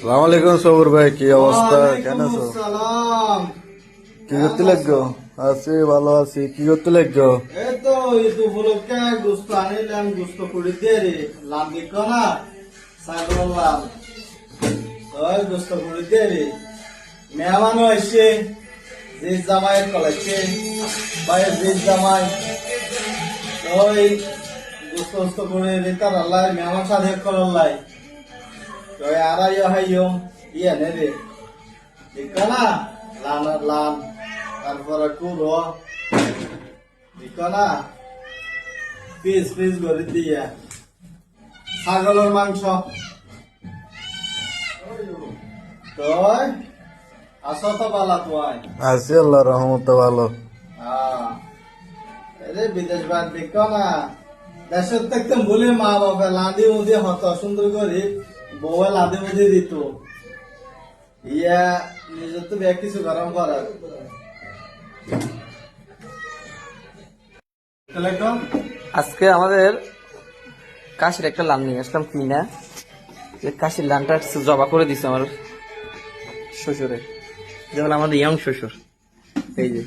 সালাম আলাইকুম সবুর ভাই, কি অবস্থা? কেন আছো? সালাম। কি করতে লাগছো? আছি, ভালো আছি। কি করতে লাগছো? এই তো ঈদ উপলক্ষে গোস্ত আনিলাম, গোস্ত করে দিয়ে রে লাভ দিক না ছাগল লাভ ওই গোস্ত করে দিয়ে রে মেহমানও আসছে, যে জামাইয়ের কলাইছে ভাইয়ের যে জামাই ওই গোস্ত গোস্ত করে রে তার আল্লাহ মেহমান সাথে করাল্লাই তো আড়াইও হাইও ইয়ে নে রে ঠিক না লান লান তারপরে কুড়ো ঠিক না পিস পিস করে দিয়ে ছাগলের মাংস তো আসো তো বালা তুই আছি, আল্লাহ রহমত, ভালো। আরে বিদেশ বাদ দেখ না দেশের থেকে বলে মা বাবা লাদি উদি হতো সুন্দর করে বউ লাদি উদি দিত ইয়া নিজের তো ব্যাগ কিছু গরম করার আজকে আমাদের কাশির একটা লান নিয়ে আসলাম কিনা, কাশির লানটা জবা করে দিছে আমার শ্বশুরে, যেমন আমাদের ইয়ং শ্বশুর। এই যে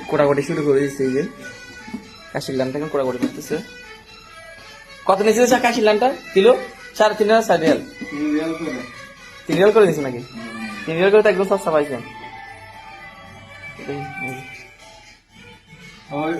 কোটাকুটি শুরু করে দিচ্ছে, এই যে কাশির লানটা এখন কোটাকুটি করতেছে। কত নিয়েছে কাশির লানটা? কিলো 3.5 আর 4 রিয়াল। 3 রিয়াল করে দিচ্ছে নাকি? 3 রিয়াল করে তো একদম সস্তা পাইছেন। ওই